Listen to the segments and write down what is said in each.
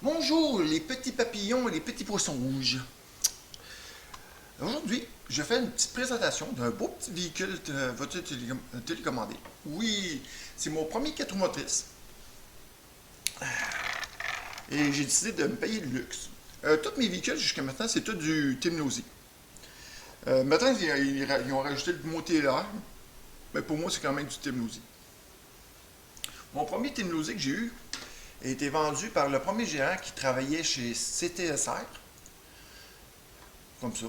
Bonjour les petits papillons et les petits poissons rouges. Aujourd'hui, je fais une petite présentation d'un beau petit véhicule voiture télécommandée. Oui, c'est mon premier 4 roues motrices. Et j'ai décidé de me payer le luxe. Tous mes véhicules jusqu'à maintenant, c'est tout du Timnozy. Maintenant, ils ont rajouté le mot TLR, mais pour moi, c'est quand même du Timnozy. Mon premier Timnozy que j'ai eu a été vendu par le premier gérant qui travaillait chez CTSR, comme ça,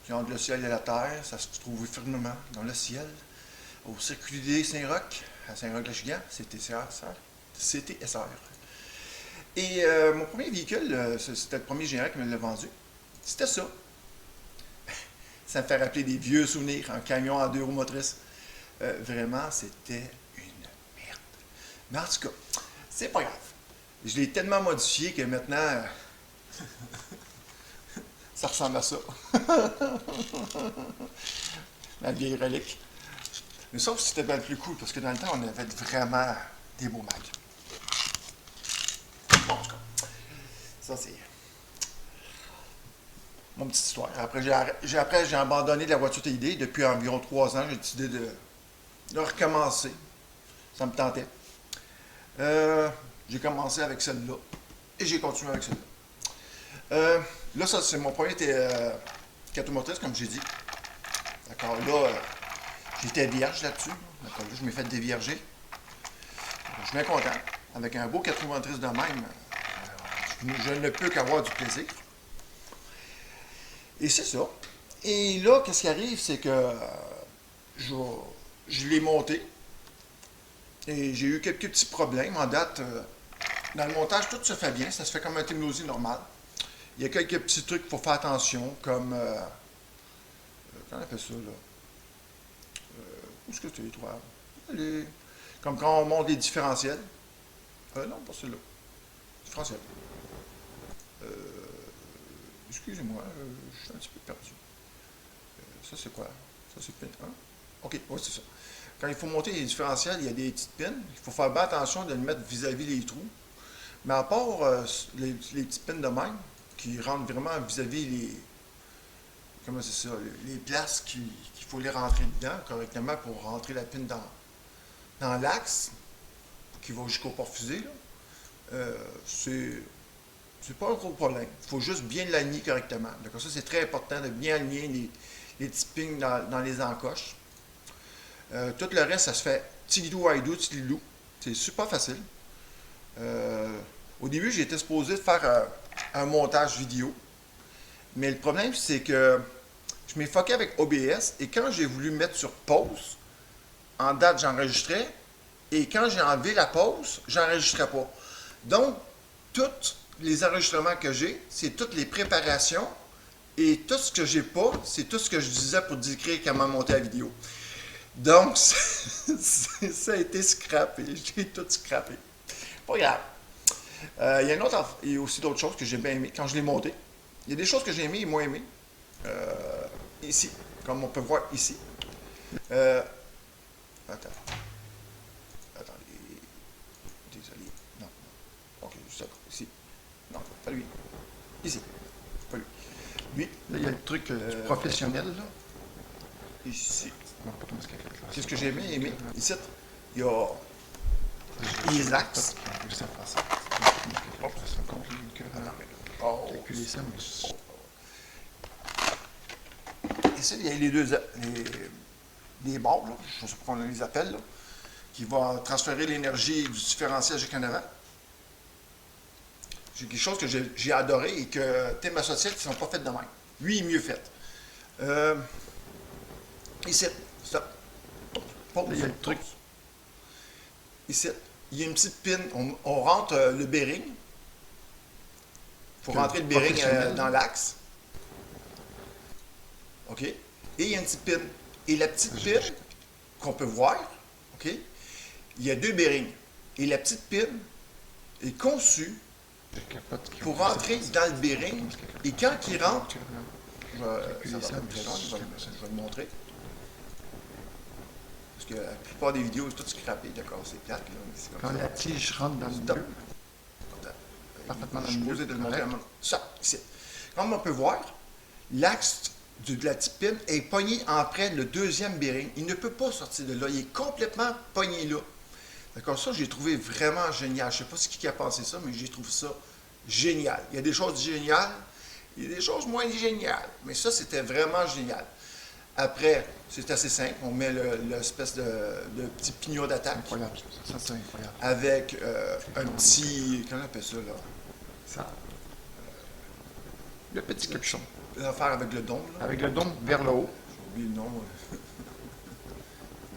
qui entre le ciel et la terre, ça se trouve firmement dans le ciel, au circuit des Saint-Roch, à Saint-Roch-le-Gigant, CTSR. Et mon premier véhicule, c'était le premier gérant qui me l'a vendu, c'était ça. Ça me fait rappeler des vieux souvenirs, un camion à 2 roues motrices. Vraiment, c'était une merde. Mais en tout cas, c'est pas grave. Je l'ai tellement modifié que maintenant, ça ressemble à ça. La vieille relique. Mais sauf que c'était bien plus cool, parce que dans le temps, on avait vraiment des beaux mags. Bon, en tout cas, ça c'est mon petite histoire. Après, j'ai abandonné la voiture TID. Depuis environ 3 ans, j'ai décidé de recommencer. Ça me tentait. J'ai commencé avec celle-là et j'ai continué avec celle-là. Là, ça, c'est mon premier 4 roues motrices, comme j'ai dit. D'accord, là, j'étais vierge là-dessus. D'accord, là, je m'ai fait dévierger. Je suis bien content. Avec un beau 4 roues motrices de même, je ne peux qu'avoir du plaisir. Et c'est ça. Et là, qu'est-ce qui arrive, c'est que je l'ai monté. Et j'ai eu quelques petits problèmes. En date, dans le montage, tout se fait bien. Ça se fait comme un Timnozy normal. Il y a quelques petits trucs qu'il faut faire attention, comme... comment on appelle ça, là? Où est-ce que tu les trouves? Comme quand on monte les différentiels. Non, pas celui-là. Différentiel. Excusez-moi, je suis un petit peu perdu. Ça, c'est quoi? Ça, c'est pin 1. OK, oui, c'est ça. Quand il faut monter les différentiels, il y a des petites pins. Il faut faire bien attention de le mettre vis-à-vis les trous. Mais à part les petites pins de même, qui rentrent vraiment vis-à-vis les... Comment c'est ça? Les places qu'il faut les rentrer dedans correctement pour rentrer la pin dans l'axe, qui va jusqu'au port-fusée, c'est pas un gros problème. Il faut juste bien l'aligner correctement. D'accord? Ça, c'est très important de bien aligner les petits pins dans les encoches. Tout le reste, ça se fait tilidou, aïdou, tilidou. C'est super facile. Au début, j'étais supposé de faire un montage vidéo. Mais le problème, c'est que je m'ai fucké avec OBS et quand j'ai voulu mettre sur pause, en date, j'enregistrais. Et quand j'ai enlevé la pause, j'enregistrais pas. Donc, tous les enregistrements que j'ai, c'est toutes les préparations. Et tout ce que j'ai pas, c'est tout ce que je disais pour décrire comment monter la vidéo. Donc, ça a été scrappé. J'ai tout scrappé. Pas grave. Il y a aussi d'autres choses que j'ai bien aimées quand je l'ai monté. Il y a des choses que j'ai aimées et moins aimées. Ici, comme on peut voir ici. Attends. Attendez. Désolé. Non. Ok, juste là. Ici. Non, pas lui. Ici. Pas lui. Lui. Là, il y a le truc professionnel, là. Ici. Non, pas comment est-ce qu'il y a fait, là. Qu'est-ce que j'ai aimé? Ici, il y a les axes. Calculer ça, mais... Ici, il y a les barres, là, je ne sais pas comment on les appelle, là, qui vont transférer l'énergie du différentiel jusqu'en avant. C'est quelque chose que j'ai adoré et que Tim Associates ne sont pas faites de même. Lui, il est mieux fait. Ici, stop. Là, il y a le truc. Ici, il y a une petite pin. On rentre le bearing. Il faut rentrer le bearing dans l'axe. OK? Et il y a une petite pin. Et la petite pin qu'on peut voir, OK? Il y a 2 bearings. Et la petite pin est conçue pour rentrer dans le bearing. Et quand il rentre, ça va être très long, je vais le montrer. Parce que la plupart des vidéos, c'est tout scrappé, d'accord? C'est plate, là. Quand la tige rentre dans le bleu. parfaitement dans Je le suis milieu. posé de le montrer à Correct. mon... Ça, ici. Comme on peut voir, l'axe de la petite pine est pogné après le deuxième bearing. Il ne peut pas sortir de là. Il est complètement pogné là. D'accord, ça, j'ai trouvé vraiment génial. Je ne sais pas qui a pensé ça, mais j'ai trouvé ça génial. Il y a des choses géniales, il y a des choses moins géniales. Mais ça, c'était vraiment génial. Après, c'est assez simple. On met l'espèce de petit pignon d'attaque Incroyable, ça c'est incroyable. avec un petit... Comment on appelle ça, là? Ça, le petit capuchon. L'affaire avec le dôme, là. Avec le dôme vers le haut. J'ai oublié le nom.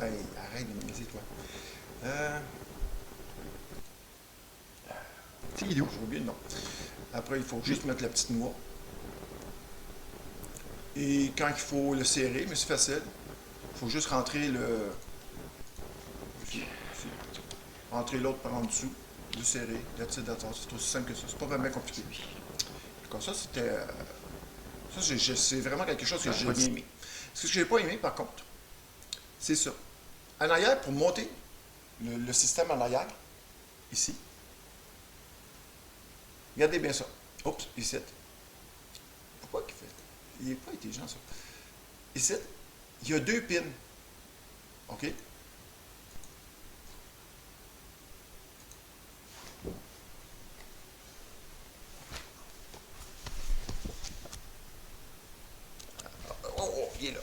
Hey, arrête de me niaiser, toi. C'est idiot. J'ai oublié le nom. Après, il faut juste mettre la petite noix. Et quand il faut le serrer, mais c'est facile, il faut juste rentrer rentrer l'autre par en dessous, le serrer, c'est aussi simple que ça. C'est pas vraiment compliqué. Comme ça, c'était... ça, c'est vraiment quelque chose que j'ai bien aimé. Ce que j'ai pas aimé, par contre, c'est ça. En arrière, pour monter le système en arrière, ici, regardez bien ça. Oups, ici. Pourquoi qu'il fait? Il n'est pas intelligent, ça. Ici, il y a deux pins. OK? Oh, il est là.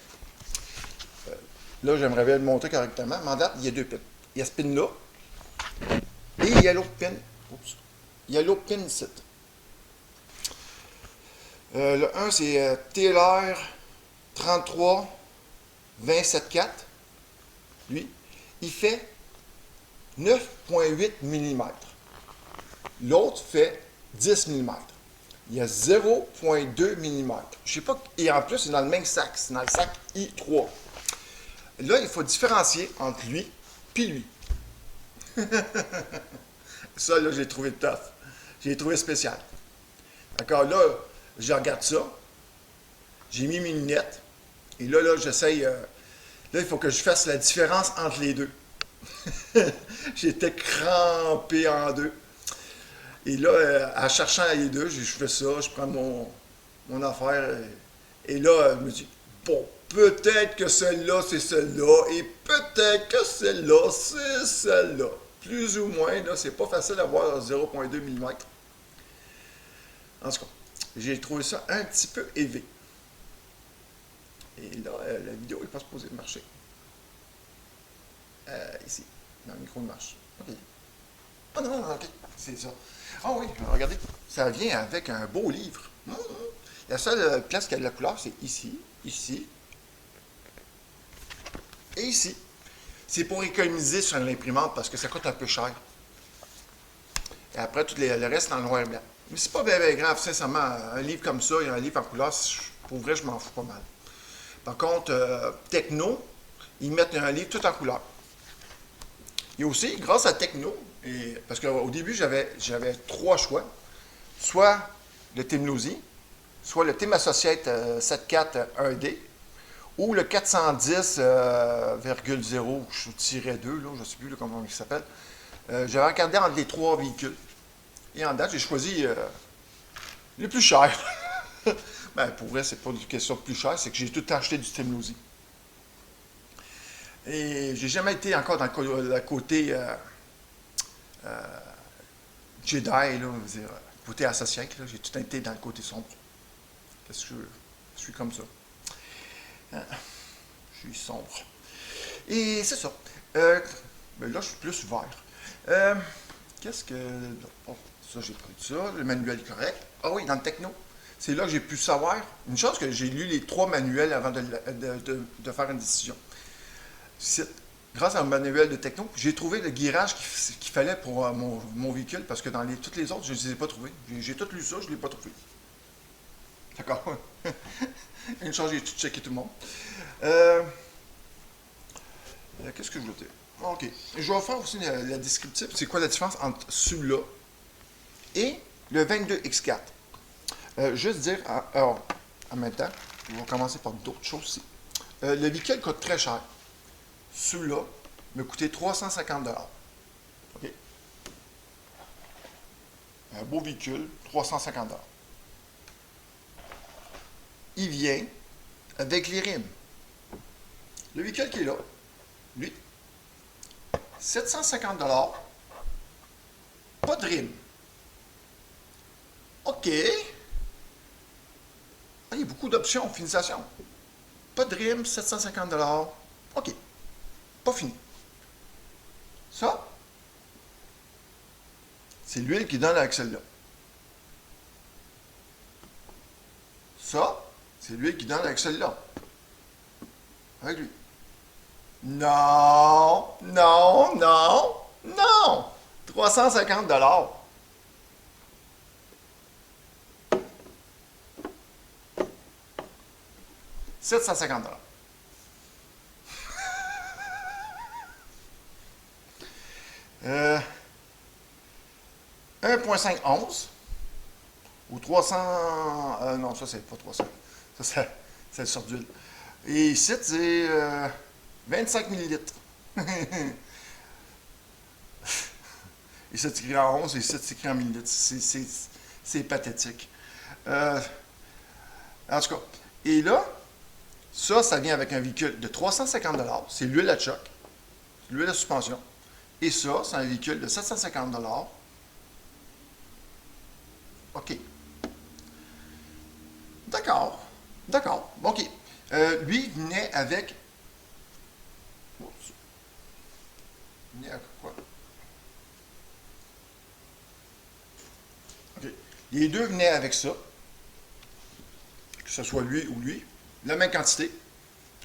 Là, j'aimerais bien le montrer correctement. Mais en date, il y a deux pins. Il y a ce pin-là. Et il y a l'autre pin. Oups. Il y a l'autre pin ici. Le 1, c'est TLR 33 274. Lui, il fait 9,8 mm. L'autre fait 10 mm. Il y a 0,2 mm. Je sais pas, et en plus, c'est dans le même sac. C'est dans le sac I3. Là, il faut différencier entre lui et lui. Ça, là, j'ai trouvé tough. J'ai trouvé spécial. D'accord, là, je regarde ça. J'ai mis mes lunettes. Et là, j'essaye. Là, il faut que je fasse la différence entre les deux. J'étais crampé en deux. Et là, en cherchant les deux, je fais ça, je prends mon affaire. Et là, je me dis, bon, peut-être que celle-là, c'est celle-là. Et peut-être que celle-là, c'est celle-là. Plus ou moins, là, c'est pas facile d'avoir 0,2 mm. En tout cas, j'ai trouvé ça un petit peu élevé. Et là, la vidéo n'est pas supposée marcher. Ici, dans le micro de marche. OK. Ah non, OK, c'est ça. Ah oui, regardez, ça vient avec un beau livre. La seule place qui a de la couleur, c'est ici, ici et ici. C'est pour économiser sur l'imprimante parce que ça coûte un peu cher. Et après, tout le reste, c'est en noir et blanc. Mais c'est pas bien, bien grave, sincèrement. Un livre comme ça, il y a un livre en couleur, pour vrai, je m'en fous pas mal. Par contre, Techno, ils mettent un livre tout en couleur. Et aussi, grâce à Techno, parce qu'au début, j'avais trois choix. Soit le Timlousi, soit le Team Associate 74 1D, ou le 410,0-2, je ne sais plus là, comment il s'appelle. J'avais regardé entre les trois véhicules. Et en date, j'ai choisi le plus cher. Ben, pour vrai, c'est pas une question de plus cher, c'est que j'ai tout acheté du Timlousi. Et j'ai jamais été encore dans le côté Jedi, là, dire, côté associate, j'ai tout été dans le côté sombre. Parce que je suis comme ça. Hein? Je suis sombre. Et c'est ça. Ben là, je suis plus vert. Qu'est-ce que... Oh, ça, j'ai pris ça. Le manuel est correct. Ah oui, dans le techno. C'est là que j'ai pu savoir. Une chose que j'ai lu les trois manuels avant de faire une décision. Grâce à un manuel de techno, j'ai trouvé le guirage qu'il fallait pour mon véhicule parce que dans toutes les autres, je ne les ai pas trouvés. J'ai tout lu ça, je ne l'ai pas trouvé. D'accord? Une chose, j'ai tout checké tout le monde. Qu'est-ce que je veux dire? OK. Je vais faire aussi la descriptive. C'est quoi la différence entre celui-là et le 22X4? Juste dire, alors, en même temps, je vais commencer par d'autres choses aussi. Le véhicule coûte très cher. Celui-là m'a coûté 350 $. OK? Un beau véhicule, 350 $. Il vient avec les rimes. Le véhicule qui est là, lui, 750 $, pas de rimes. OK. Ah, il y a beaucoup d'options, finisation. Pas de rimes, 750 $. OK. Pas fini. Ça, c'est l'huile qui donne avec celle-là. Ça, c'est l'huile qui donne avec celle-là. Avec lui. Non, non, non, non. 350 $. « 750 $. 1,5 ou 300... non, ça, c'est pas 300. Ça, c'est le sort d'huile. Et ici, c'est 25 millilitres. Et c'est écrit en 11 et ici, c'est écrit en millilitres. C'est pathétique. En tout cas, et là, ça vient avec un véhicule de 350 $. C'est l'huile à choc, l'huile à suspension. Et ça, c'est un véhicule de 750 $. OK. D'accord. D'accord. OK. Lui, il venait avec... Oups. Il venait avec quoi? OK. Les deux venaient avec ça. Que ce soit lui ou lui. La même quantité.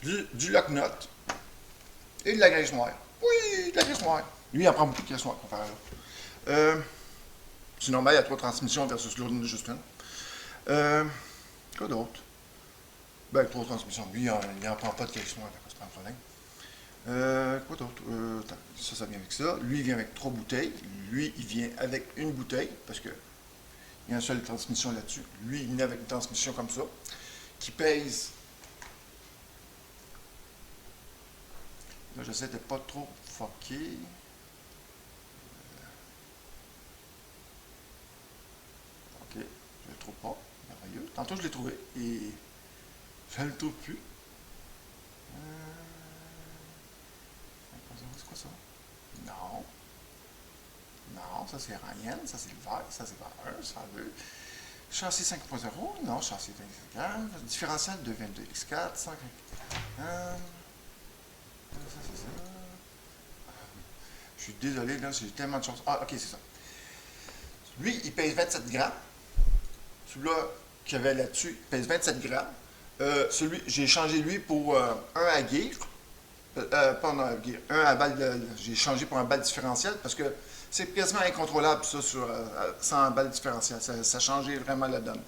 Du lock-nut. Et de la graisse noire. Oui, de la graisse noire. Lui, il en prend beaucoup de graisse noire pour faire là. C'est normal, il y a 3 transmissions versus l'autre, juste une. Quoi d'autre? Ben, 3 transmissions. Lui, il n'en prend pas de graisse noire, c'est pas un problème. Quoi d'autre? Ça vient avec ça. Lui, il vient avec 3 bouteilles. Lui, il vient avec une bouteille, parce que il y a une seule transmission là-dessus. Lui, il vient avec une transmission comme ça, qui pèse... Là, j'essaie de pas trop fucker. OK, je le trouve pas. Merveilleux. Tantôt, je l'ai trouvé et je ne le trouve plus. C'est quoi ça? Non. Non, ça c'est Ryan, ça c'est le vert, ça c'est vert 1, ça 2. Châssis 5.0, non, châssis 25 grammes. Différentiel de 22x4, 100 ça, c'est ça. Je suis désolé, là, j'ai tellement de choses. Ah, OK, c'est ça. Lui, il pèse 27 grammes. Celui-là qu'il y avait là-dessus, il pèse 27 grammes. J'ai changé lui pour un à gear. Pas un gear, un à balle. J'ai changé pour un balle différentiel parce que c'est quasiment incontrôlable, ça, sans balle différentielle. Ça a changé vraiment la donne.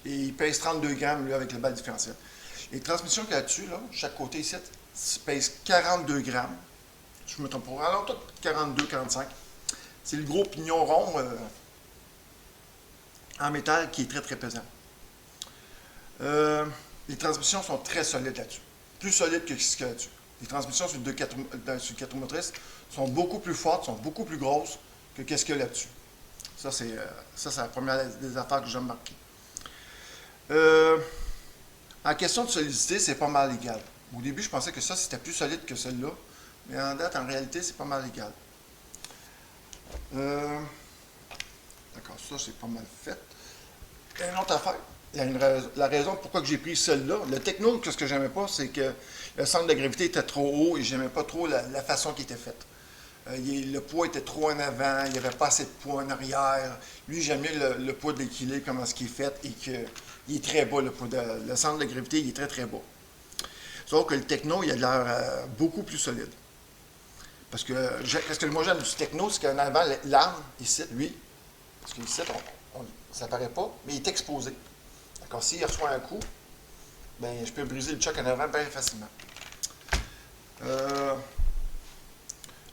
Et il pèse 32 grammes, lui, avec la balle différentielle. Les transmissions qu'il y a là-dessus, là, chaque côté ici, pèse 42 grammes. Je me trompe pas. Alors, tout 42, 45. C'est le gros pignon rond en métal qui est très, très pesant. Les transmissions sont très solides là-dessus. Plus solides que ce qu'il y a là-dessus. Les transmissions sur 4 motrices sont beaucoup plus fortes, sont beaucoup plus grosses que ce qu'il y a là-dessus. Ça, c'est la première des affaires que j'ai remarquées. En question de solidité, c'est pas mal égal. Au début, je pensais que ça, c'était plus solide que celle-là. Mais en date, en réalité, c'est pas mal égal. D'accord, ça, c'est pas mal fait. Une autre affaire. La raison pourquoi j'ai pris celle-là, le techno, ce que j'aimais pas, c'est que le centre de gravité était trop haut et j'aimais pas trop la façon qui était faite. Le poids était trop en avant, il n'y avait pas assez de poids en arrière. Lui, j'aime mieux le poids de l'équilibre, comment ce qui est fait, et qu'il est très bas, le centre de gravité, il est très très bas. Sauf que le techno, il a l'air beaucoup plus solide. Parce que ce que moi j'aime du techno, c'est qu'en avant, l'arme, ici, lui, parce qu'ici, ça ne paraît pas, mais il est exposé. D'accord, s'il reçoit un coup, ben, je peux briser le choc en avant bien facilement. Là,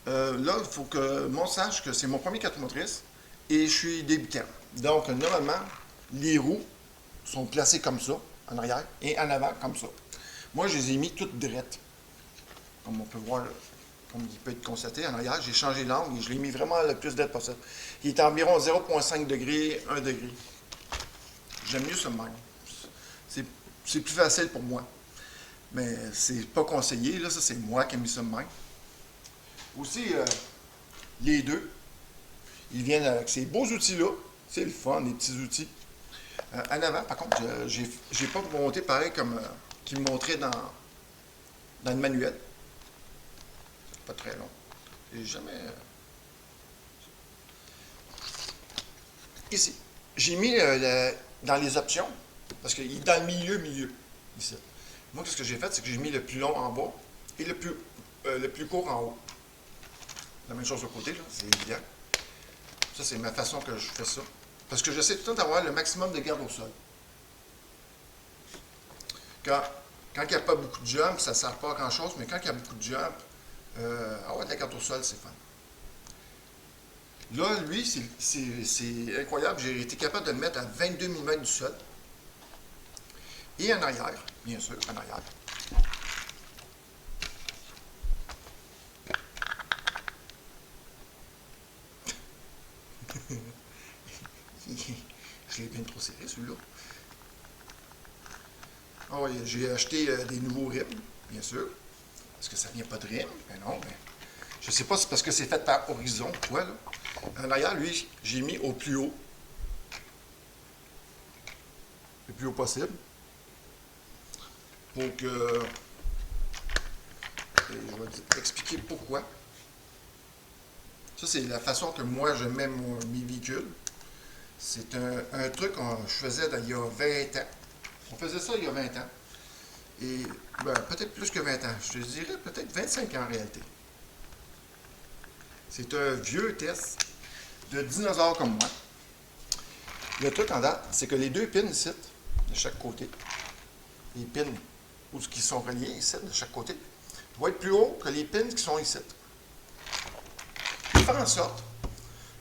il faut que moi sache que c'est mon premier 4 motrices et je suis débutant. Donc, normalement, les roues sont placées comme ça, en arrière, et en avant, comme ça. Moi, je les ai mis toutes drettes, comme on peut voir là. comme il peut être constaté en arrière, j'ai changé l'angle et je l'ai mis vraiment le plus d'aide possible. Il est environ 0,5 degrés, 1 degré. J'aime mieux ce même. C'est plus facile pour moi. Mais c'est pas conseillé, là, ça c'est moi qui ai mis ça de même. Aussi, les deux, ils viennent avec ces beaux outils-là. C'est le fun, les petits outils. En avant, par contre, j'ai pas monté pareil comme qu'il me montrait dans le manuel. C'est pas très long. J'ai jamais. Ici, j'ai mis dans les options, parce qu'il est dans le milieu, ici. Moi, ce que j'ai fait, c'est que j'ai mis le plus long en bas et le plus court en haut. La même chose au côté, là, c'est évident. Ça, c'est ma façon que je fais ça. Parce que j'essaie tout le temps d'avoir le maximum de garde au sol. Quand il n'y a pas beaucoup de jump, ça ne sert pas à grand-chose, mais quand il y a beaucoup de jump, avoir de la garde au sol, c'est fun. Là, lui, c'est incroyable. J'ai été capable de le mettre à 22 mm du sol. Et en arrière, bien sûr, en arrière. Je l'ai bien trop serré, celui-là. Oh, oui, j'ai acheté des nouveaux rimes, bien sûr. Parce que ça vient pas de rimes. Mais non, mais je sais pas si c'est parce que c'est fait par horizon ou quoi, là. En arrière, lui, j'ai mis au plus haut. Le plus haut possible. Pour que... je vais expliquer pourquoi. Ça, c'est la façon que moi, je mets mes véhicules. C'est un truc que je faisais il y a 20 ans. On faisait ça il y a 20 ans. Et ben, peut-être plus que 20 ans. Je te dirais peut-être 25 ans en réalité. C'est un vieux test de dinosaures comme moi. Le truc en date, c'est que les deux pins ici, de chaque côté, les pins où qui sont reliés ici, de chaque côté, vont être plus hauts que les pins qui sont ici. Il fait en sorte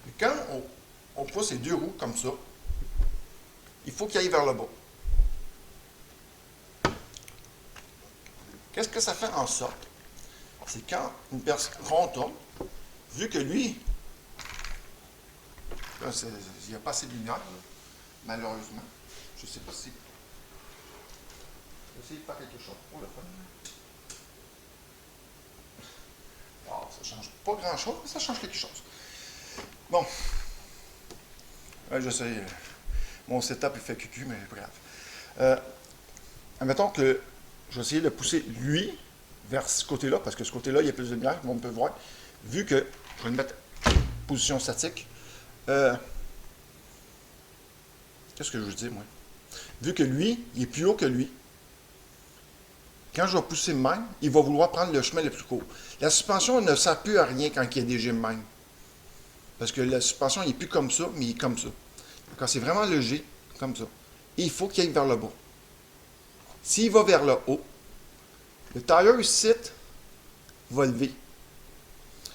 que quand on pousse les deux roues comme ça, il faut qu'ils aillent vers le bas. Qu'est-ce que ça fait en sorte? C'est quand une personne rond, vu que lui, là, il n'y a pas assez de lumière, là, malheureusement. Je ne sais pas si. Je vais essayer de faire quelque chose pour le fun. Oh, ça ne change pas grand-chose, mais ça change quelque chose. Bon. Ouais, je sais. Mon setup, il fait cucu, mais bref. Admettons que je vais essayer de pousser lui vers ce côté-là, parce que ce côté-là, il y a plus de lumière, comme on peut voir. Vu que je vais le mettre en position statique. Qu'est-ce que je veux dire, moi? Vu que lui, il est plus haut que lui, quand je vais pousser de même, il va vouloir prendre le chemin le plus court. La suspension ne sert plus à rien quand il y a des gyms même. Parce que la suspension, il n'est plus comme ça, mais il est comme ça. Quand c'est vraiment léger, comme ça. Et il faut qu'il aille vers le bas. S'il va vers le haut, le tire ici va lever.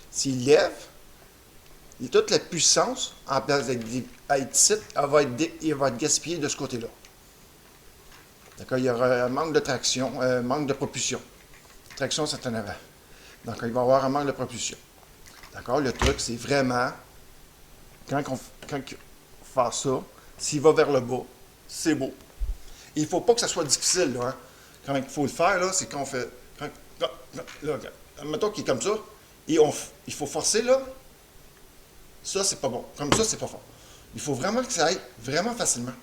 S'il lève, toute la puissance, en place d'être ici, il va être gaspillée de ce côté-là. D'accord? Il y aura un manque de traction, un manque de propulsion. Traction, c'est en avant. Donc, il va y avoir un manque de propulsion. D'accord? Le truc, c'est vraiment, quand on fait ça, s'il va vers le bas, c'est beau. Il ne faut pas que ça soit difficile, là. Hein? Quand il faut le faire, là, c'est quand on fait... là, mettons qu'il est comme ça, et il faut forcer, là. Ça, c'est pas bon. Comme ça, c'est pas fort. Il faut vraiment que ça aille vraiment facilement.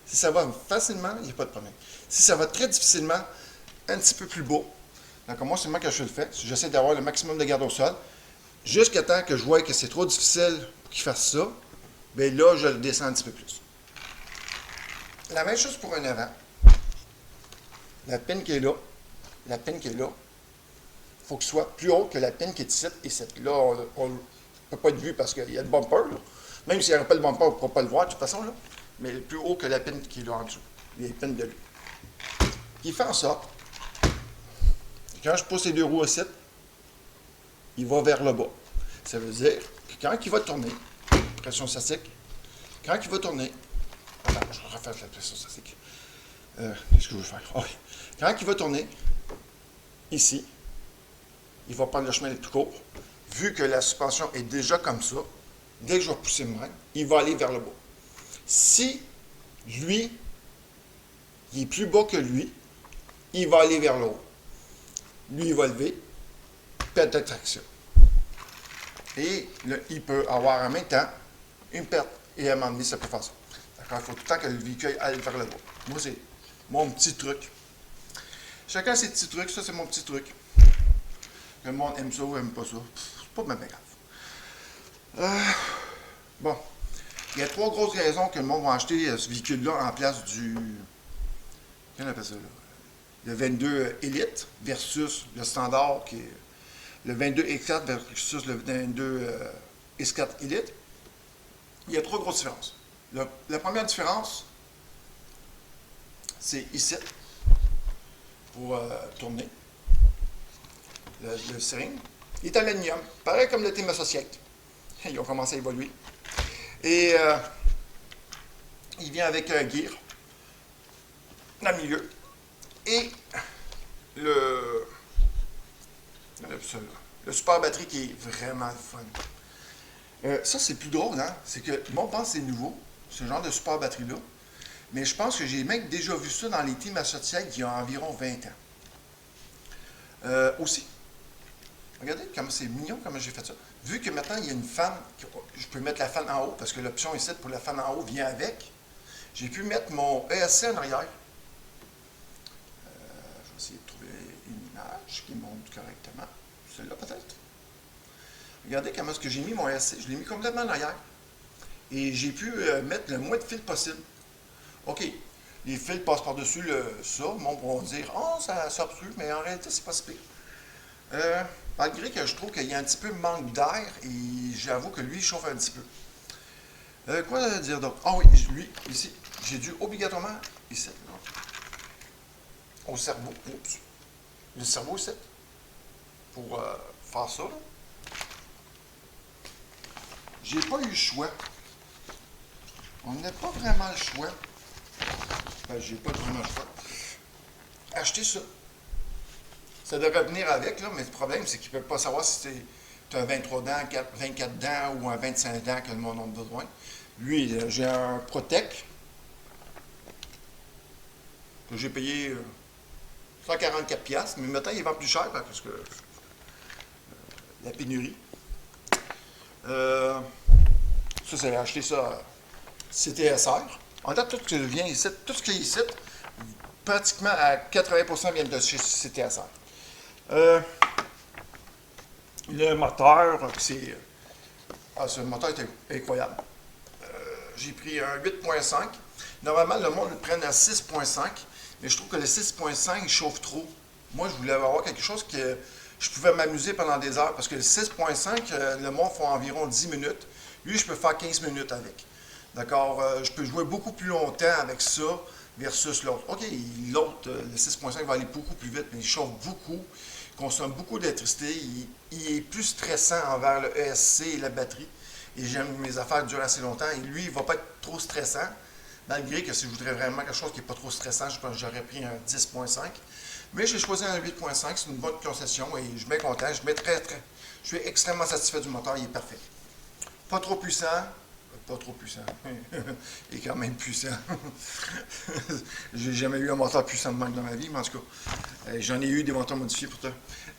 Si ça va facilement, il n'y a pas de problème. Si ça va très difficilement, un petit peu plus bas, donc moi, c'est moi que je le fais. J'essaie d'avoir le maximum de garde au sol. Jusqu'à temps que je vois que c'est trop difficile pour qu'il fasse ça, bien là, je le descends un petit peu plus. La même chose pour un avant. La pin qui est là, il faut que ce soit plus haut que la pin qui est ici et cette. Là, on ne peut pas être vu parce qu'il y a le bumper. Là. Même s'il n'y aurait pas le bumper, on ne pourra pas le voir de toute façon. Là. Mais plus haut que la pin qui est là en dessous. Les pins de lui. Il fait en sorte que quand je pousse les deux roues ici, il va vers le bas. Ça veut dire que quand il va tourner, pression statique, quand il va tourner, attends, je vais refaire la pression statique. Qu'est-ce que je veux faire? Okay. Quand il va tourner, ici, il va prendre le chemin le plus court. Vu que la suspension est déjà comme ça, dès que je vais pousser le main, il va aller vers le bas. Si lui, il est plus bas que lui, il va aller vers le haut. Lui, il va lever, perte de traction. Et il peut avoir en même temps une perte. Et à un moment donné, ça peut faire ça. D'accord? Il faut tout le temps que le véhicule aille vers le bas. Moi, c'est mon petit truc. Chacun ses petits trucs. Ça, c'est mon petit truc. Le monde aime ça ou aime pas ça. C'est pas même grave. Bon. Il y a 3 grosses raisons que le monde va acheter ce véhicule-là en place du... Qu'est-ce qu'on appelle ça, là? Le 22 Elite versus le standard qui est le 22 X4 versus le 22 X4 Elite. Il y a 3 grosses différences. La première différence, c'est ici, pour tourner. Le steering. Il est en aluminium, pareil comme le Team Associate. Ils ont commencé à évoluer. Et il vient avec un gear dans le milieu. Et le support batterie qui est vraiment fun. Ça, c'est plus drôle, hein? C'est que, bon, on pense que c'est nouveau, ce genre de support batterie-là. Mais je pense que j'ai même déjà vu ça dans les Team Associates il y a environ 20 ans. Aussi. Regardez comment c'est mignon, comment j'ai fait ça. Vu que maintenant, il y a une fan, je peux mettre la fan en haut, parce que l'option ici pour la fan en haut vient avec. J'ai pu mettre mon ESC en arrière. Je vais essayer de trouver une image qui monte correctement. Celle-là peut-être. Regardez comment est-ce que j'ai mis mon ESC. Je l'ai mis complètement en arrière. Et j'ai pu mettre le moins de fils possible. OK. Les fils passent par-dessus ça. Bon, on va dire, oh, ça obstrue, mais en réalité, c'est pas si pire. Malgré que je trouve qu'il y a un petit peu de manque d'air, et j'avoue que lui, il chauffe un petit peu. Quoi dire d'autre? Ah oui, lui, ici, j'ai dû obligatoirement, ici, là, au cerveau, oups, le cerveau ici, pour faire ça, là. J'ai pas eu le choix. On n'a pas vraiment le choix. Ben, j'ai pas vraiment le choix. Acheter ça. Ça devrait venir avec, là, mais le problème, c'est qu'ils ne peuvent pas savoir si tu as un 23 dents, 24 dents ou un 25 dents que le monde a besoin. Lui, j'ai un Protec que j'ai payé 144$, mais maintenant, il vend plus cher parce que la pénurie. Ça, c'est acheté ça CTSR. En fait, tout ce qui vient ici, tout ce qui est ici, pratiquement à 80% vient de chez CTSR. Le moteur, c'est... ce moteur est incroyable. J'ai pris un 8.5. Normalement, le monde le prenne à 6.5, mais je trouve que le 6.5, il chauffe trop. Moi, je voulais avoir quelque chose que je pouvais m'amuser pendant des heures, parce que le 6.5, le monde fait environ 10 minutes. Lui, je peux faire 15 minutes avec. D'accord? Je peux jouer beaucoup plus longtemps avec ça versus l'autre. OK, l'autre, le 6.5 va aller beaucoup plus vite, mais il chauffe beaucoup, consomme beaucoup d'électricité. Il est plus stressant envers le ESC et la batterie. Et j'aime mes affaires durent assez longtemps. Et lui, il ne va pas être trop stressant, malgré que si je voudrais vraiment quelque chose qui n'est pas trop stressant, je pense que j'aurais pris un 10.5. Mais j'ai choisi un 8.5, c'est une bonne concession et je suis bien content. Je suis extrêmement satisfait du moteur, il est parfait. Pas trop puissant. Pas trop puissant. Il est quand même puissant. J'ai jamais eu un moteur puissant de même dans ma vie, mais en tout cas, j'en ai eu des moteurs modifiés pourtant.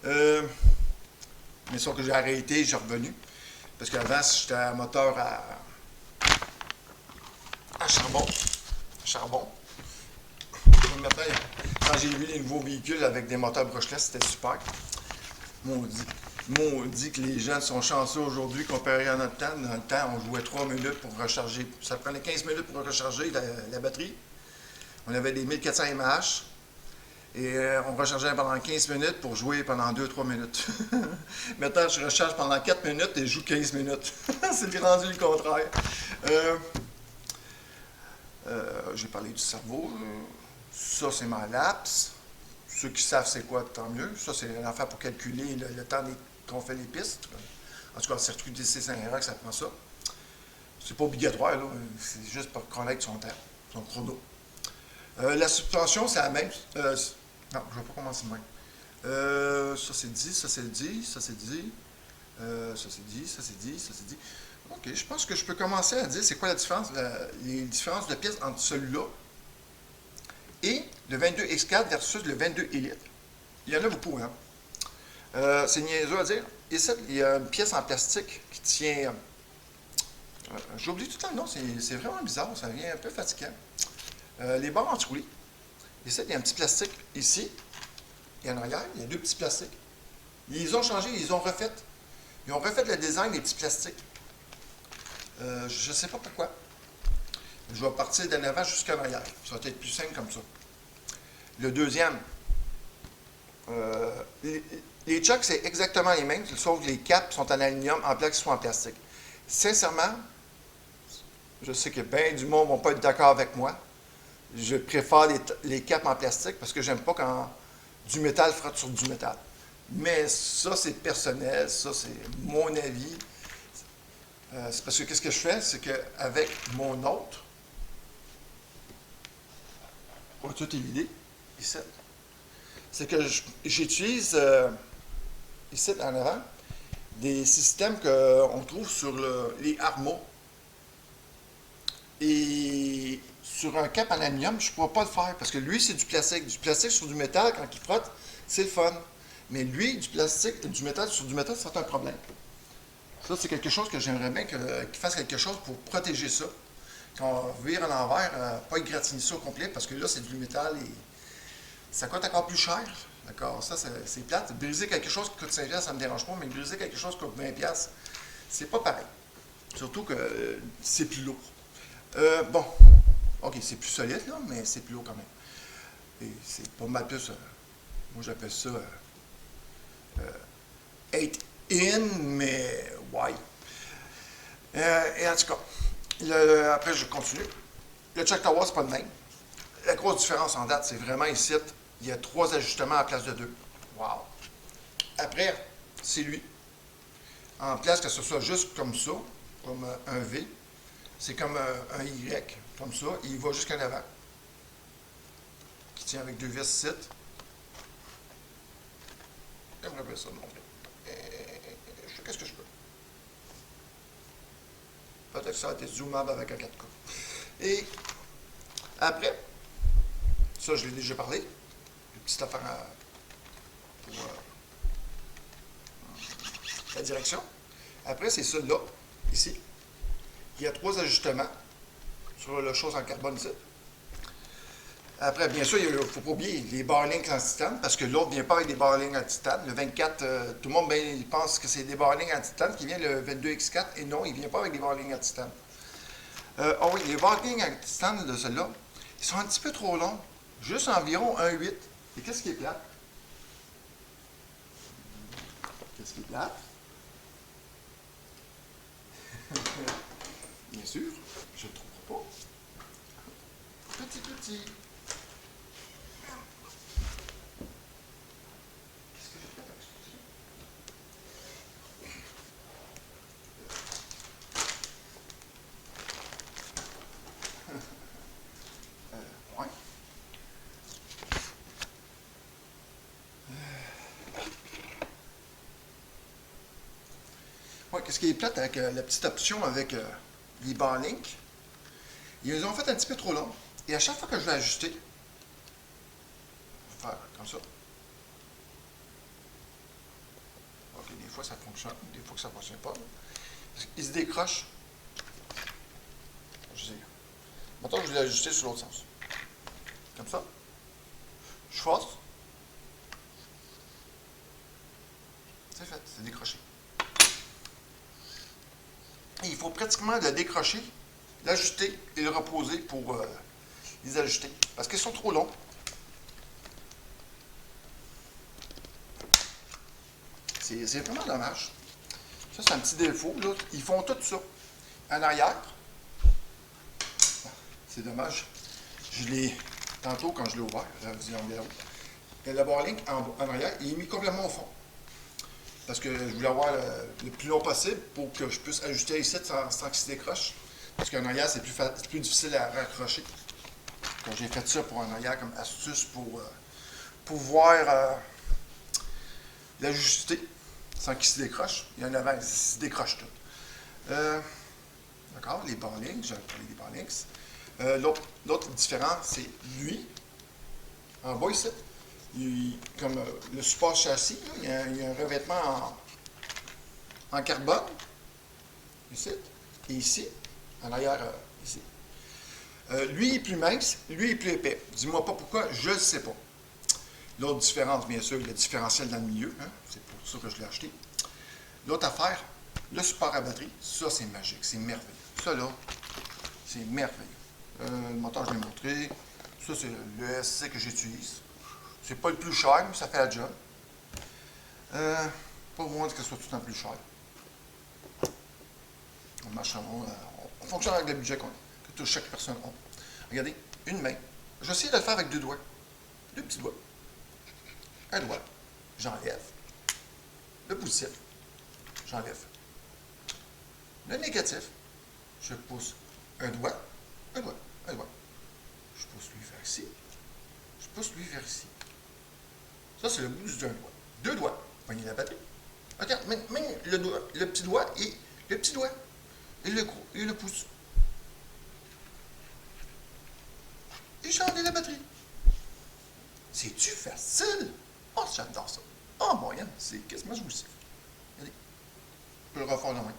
Mais sauf que j'ai arrêté, j'ai revenu. Parce qu'avant, j'étais un moteur à charbon. Maintenant, quand j'ai vu les nouveaux véhicules avec des moteurs brushless, c'était super. Maudit que les gens sont chanceux aujourd'hui comparé à notre temps. Dans le temps, on jouait 3 minutes pour recharger. Ça prenait 15 minutes pour recharger la batterie. On avait des 1400 mAh. Et on rechargeait pendant 15 minutes pour jouer pendant 2-3 minutes. Maintenant, je recharge pendant 4 minutes et je joue 15 minutes. C'est rendu le contraire. J'ai parlé du cerveau. Ça, c'est ma lapse. Ceux qui savent c'est quoi, tant mieux. Ça, c'est une affaire pour calculer le temps qu'on fait les pistes. En tout cas, le circuit DC5RX, ça prend ça. C'est pas obligatoire, là. C'est juste pour connaître son temps, son chrono. La suspension, c'est la même. Non, je ne vais pas commencer de même. Ça c'est dit, ça c'est dit, ça c'est dit. Ça c'est dit, ça c'est dit, ça c'est dit. Ok, je pense que je peux commencer à dire c'est quoi la différence, les différences de pièces entre celui-là et le 22X4 versus le 22 Elite. Il y en a beaucoup, hein. C'est niaiseux à dire. Ici, il y a une pièce en plastique qui tient. J'oublie tout le temps le nom, c'est vraiment bizarre, ça devient un peu fatigant. Les barres anti-roulis. Ici, il y a un petit plastique ici. Et en arrière, il y a deux petits plastiques. Ils ont changé, ils ont refait. Ils ont refait le design des petits plastiques. Je ne sais pas pourquoi. Je vais partir d'en avant jusqu'en arrière. Ça va être plus simple comme ça. Le deuxième, les chucks, c'est exactement les mêmes, sauf que les caps sont en aluminium en place qu'ils sont en plastique. Sincèrement, je sais que bien du monde ne vont pas être d'accord avec moi. Je préfère les caps en plastique parce que j'aime pas quand du métal frotte sur du métal. Mais ça, c'est personnel, ça, c'est mon avis. C'est parce que qu'est-ce que je fais? C'est qu'avec mon autre, pour tout éviter, ici, c'est que j'utilise, ici en avant, des systèmes qu'on trouve sur les Armo. Et sur un cap en aluminium, je ne pourrais pas le faire parce que lui, c'est du plastique. Du plastique sur du métal, quand il frotte, c'est le fun. Mais lui, du plastique, du métal sur du métal, c'est un problème. Ça, c'est quelque chose que j'aimerais bien qu'il fasse quelque chose pour protéger ça. Quand on vire à l'envers, pas égratigner ça au complet parce que là, c'est du métal et ça coûte encore plus cher. D'accord? Ça, c'est plate. Briser quelque chose qui coûte 5$, ça ne me dérange pas, mais briser quelque chose qui coûte 20$, c'est pas pareil. Surtout que c'est plus lourd. Bon, ok, c'est plus solide, là, mais c'est plus lourd quand même. Et c'est pas mal plus, moi j'appelle ça 8 in, mais ouais. Et en tout cas, après je continue. Le Chuck Tower, c'est pas le même. La grosse différence en date, c'est vraiment ici, il y a 3 ajustements à la place de 2. Wow! Après, c'est lui. En place que ce soit juste comme ça, comme un V, c'est comme un Y, comme ça, et il va jusqu'en avant. Qui tient avec 2 vis ici. J'aimerais bien ça montrer. Je fais qu'est-ce que je peux. Peut-être que ça a été zoomable avec un 4K. Et après, ça je l'ai déjà parlé, une petite affaire pour la direction. Après, c'est ça là, ici. Il y a 3 ajustements sur la chose en carbone ici. Après, bien sûr, il ne faut pas oublier les barlings en titane, parce que l'autre ne vient pas avec des barlings en titane. Le 24, tout le monde il pense que c'est des barlings en titane qui vient le 22X4, et non, il ne vient pas avec des barlings en titane. Ah oui, les barlings en titane de ceux-là, ils sont un petit peu trop longs, juste environ 1,8. Et qu'est-ce qui est plate? Qu'est-ce qui est plate? Bien sûr, je ne trouve pas. Petit. Ouais. Ouais, qu'est-ce qui est plate avec la petite option avec les barlinks? Ils les ont fait un petit peu trop long. Et à chaque fois que je vais ajuster, je vais faire comme ça. Ok, des fois ça fonctionne, des fois que ça ne fonctionne pas. Ils se décrochent. Je dis, maintenant je vais l'ajuster sur l'autre sens. Comme ça. Je force. C'est fait, c'est décroché. Et il faut pratiquement le décrocher, l'ajuster et le reposer pour les ajuster. Parce qu'ils sont trop longs. C'est vraiment dommage. Ça, c'est un petit défaut. Là. Ils font tout ça en arrière. C'est dommage. Je l'ai, tantôt, quand je l'ai ouvert, le barling en arrière, il est mis complètement au fond. Parce que je voulais avoir le plus long possible pour que je puisse ajuster ici sans qu'il se décroche. Parce qu'en arrière, c'est plus difficile à raccrocher. Donc, j'ai fait ça pour en arrière comme astuce pour pouvoir l'ajuster sans qu'il se décroche. Il y en avant, il se décroche tout. D'accord, les ballings, j'avais parlé des ballings. L'autre différent, c'est lui. En bas ici, comme le support châssis, là, il y a un revêtement en carbone. Ici. Et ici, en arrière, ici. Lui est plus mince, lui est plus épais. Dis-moi pas pourquoi, je ne sais pas. L'autre différence, bien sûr, il y a le différentiel dans le milieu. Hein? C'est pour ça que je l'ai acheté. L'autre affaire, le support à batterie, ça c'est magique, c'est merveilleux. Ça là, c'est merveilleux. Le moteur, je l'ai montré. Ça, c'est le SC que j'utilise. C'est pas le plus cher, mais ça fait la job. Pas moins que ce soit tout le temps plus cher. On marche on fonctionne avec le budget que chaque personne a. Regardez, une main. J'essaie de le faire avec deux doigts. Deux petits doigts. Un doigt. J'enlève. Le positif. J'enlève. Le négatif. Je pousse un doigt. Un doigt. Un doigt. Je pousse lui vers ici. Je pousse lui vers ici. Ça, c'est le bout d'un doigt. Deux doigts. Poignez la batterie. Regarde, même le petit doigt et le petit doigt. Et le gros, et le pouce. Et j'ai la batterie. C'est-tu facile? Oh, j'adore ça. Oh, moyen, c'est quasiment jouissif. Regardez. Je peux le refaire la main.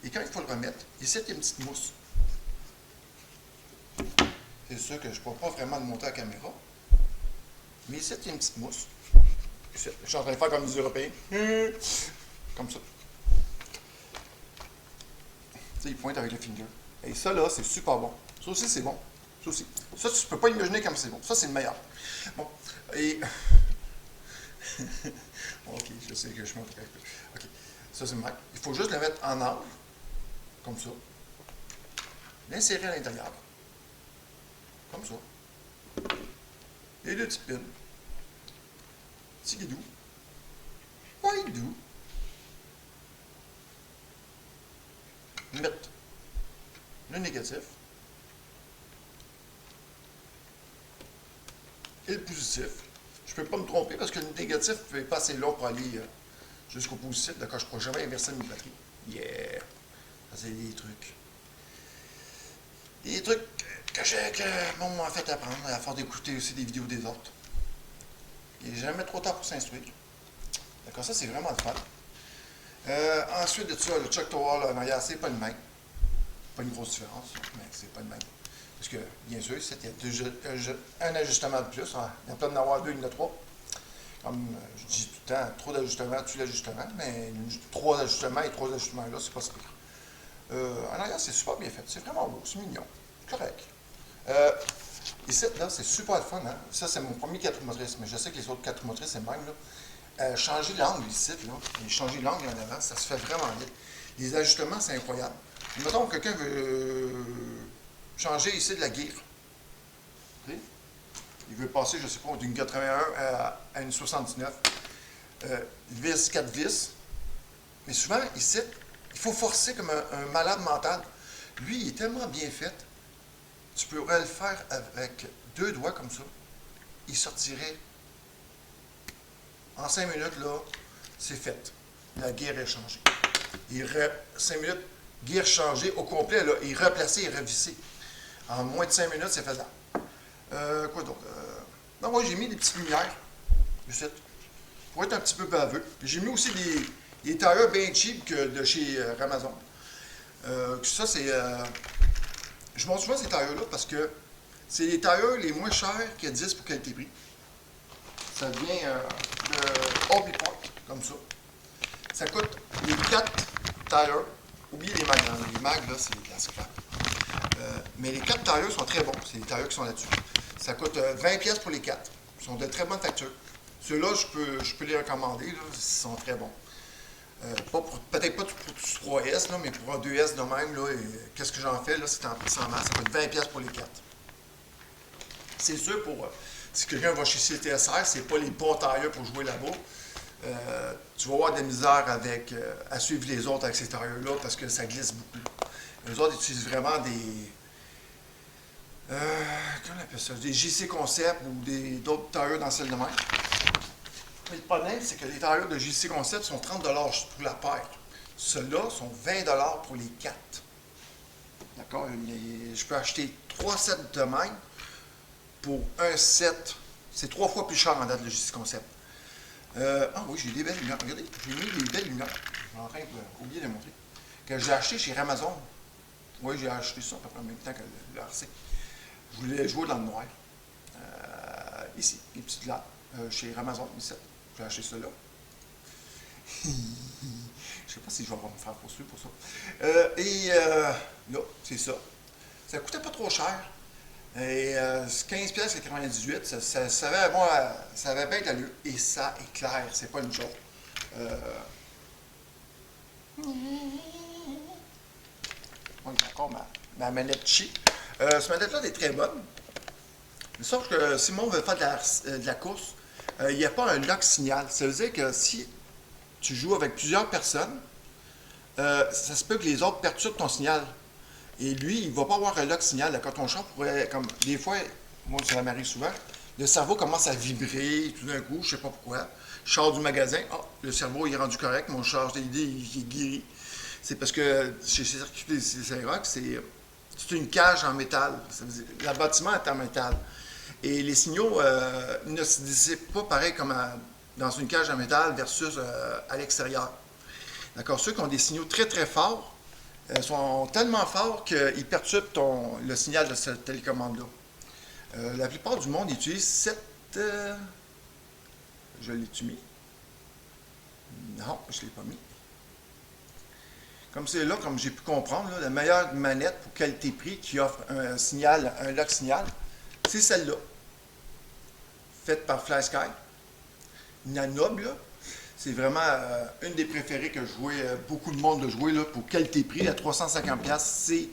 Et quand il faut le remettre, ici, il y a une petite mousse. C'est sûr que je ne pourrais pas vraiment le monter à la caméra. Mais ici, il y a une petite mousse. Ici, je suis en train de faire comme les Européens. Comme ça. Il pointe avec le finger. Et ça, là, c'est super bon. Ça aussi, c'est bon. Ça aussi. Ça, tu peux pas imaginer comme c'est bon. Ça, c'est le meilleur. Bon. Et. Ok, je sais que je montre un peu. Ok. Ça, c'est le meilleur. Il faut juste le mettre en angle. Comme ça. L'insérer à l'intérieur. Comme ça. Et le petit pin. Petit guidou. Ouais, guidou. Mettre le négatif et le positif. Je ne peux pas me tromper parce que le négatif n'est pas assez long pour aller jusqu'au positif. D'accord, je ne pourrai jamais inverser mes batteries. Yeah! Ça, c'est des trucs. Des trucs que mon m'a fait apprendre à force d'écouter aussi des vidéos des autres. Il n'est jamais trop tard pour s'instruire. D'accord, ça, c'est vraiment le fun. Ensuite de ça, le chuck tower là, en arrière, c'est pas le même. Pas une grosse différence, mais c'est pas le même. Parce que, bien sûr, c'était un ajustement de plus. Hein. Il y a plein d'en avoir deux, il y en a trois. Comme je dis tout le temps, trop d'ajustements tue l'ajustement, mais trois ajustements et trois ajustements là, c'est pas si pire. En arrière, c'est super bien fait. C'est vraiment beau, c'est mignon. Correct. Ici, là, c'est super le fun. Hein? Ça, c'est mon premier 4 roues motrices, mais je sais que les autres 4 roues motrices, c'est le même. Là. Changer l'angle ici, là, et changer l'angle en avant, ça se fait vraiment vite. Les ajustements, c'est incroyable. Mettons que quelqu'un veut changer ici de la gear. Okay? Il veut passer, je ne sais pas, d'une 81 à une 79. Vis, 4 vis. Mais souvent, ici, il faut forcer comme un malade mental. Lui, il est tellement bien fait, tu pourrais le faire avec deux doigts comme ça. Il sortirait. En 5 minutes, là, c'est fait. La gear est changée. 5 minutes, gear changée au complet, là, et replacé et revissé. En moins de 5 minutes, c'est faisable. Quoi d'autre? Non, moi, j'ai mis des petites lumières, ici, pour être un petit peu baveux. J'ai mis aussi des tailleurs bien cheap que de chez Amazon. Ça, c'est... je montre souvent ces tailleurs-là parce que c'est les tailleurs les moins chers qui existent pour qualité-prix. Ça vient de Hobby Point, comme ça. Ça coûte les 4 tailleurs. Oubliez les mags. Hein. Les mags, là, c'est de la scrap. Mais les 4 tailleurs sont très bons. C'est les tailleurs qui sont là-dessus. Ça coûte 20$ pour les 4. Ils sont de très bonne facture. Ceux-là, je peux les recommander. Là. Ils sont très bons. Peut-être pas pour du 3S, là, mais pour un 2S de même, qu'est-ce que j'en fais? Là, c'est en prix en masse. Ça coûte 20$ pour les 4. C'est sûr, si quelqu'un va chez CTSR, c'est pas les bons tailleurs pour jouer là-bas. Tu vas avoir de la misère à suivre les autres avec ces tailleurs-là parce que ça glisse beaucoup. Les autres utilisent vraiment des... comment on appelle ça? Des JC Concept ou d'autres tailleurs dans celle de même. Mais le problème, c'est que les tailleurs de JC Concept sont 30 pour la paire. Ceux-là sont 20 pour les 4. D'accord? Je peux acheter 3 sets de même pour un set. C'est 3 fois plus cher en date de JC Concept. Ah oui, j'ai des belles lumières. Regardez, j'ai mis des belles lumières. Je suis en train d'oublier de les montrer. Que j'ai acheté chez Amazon. Oui, j'ai acheté ça à peu près en même temps que le RC. Je voulais jouer dans le noir. Ici, les petites lampes. Chez Amazon, ici. J'ai acheté cela. Je ne sais pas si je vais me faire poursuivre pour ça. Là, c'est ça. Ça coûtait pas trop cher. Et 15 pièces et 98, ça avait bien de l'allure. Et ça éclaire, c'est pas une joke. Oui, encore ma manette chi. Cette manette-là est très bonne. Mais sauf que si on veut faire de la course, il n'y a pas un lock signal. Ça veut dire que si tu joues avec plusieurs personnes, ça se peut que les autres perturbent ton signal. Et lui, il ne va pas avoir un lock signal. Quand ton chat pourrait, comme des fois, moi ça m'arrive souvent, le cerveau commence à vibrer tout d'un coup, je ne sais pas pourquoi. Je sors du magasin, le cerveau il est rendu correct, mon charge d'idée il est guéri. C'est parce que chez Circuit Saint-Roch, c'est une cage en métal. Le bâtiment est en métal. Et les signaux ne se dissipent pas pareil comme dans une cage en métal versus à l'extérieur. D'accord? Ceux qui ont des signaux très très forts sont tellement forts qu'ils perturbent le signal de cette télécommande-là. La plupart du monde utilise cette... je l'ai-tu mis? Non, je ne l'ai pas mis. Comme c'est là, comme j'ai pu comprendre, là, la meilleure manette pour qualité-prix qui offre un signal, un lock signal, c'est celle-là. Faite par FlySky. Nanob, là. C'est vraiment une des préférées que beaucoup de monde de jouer là, pour qualité-prix à 350$. C'est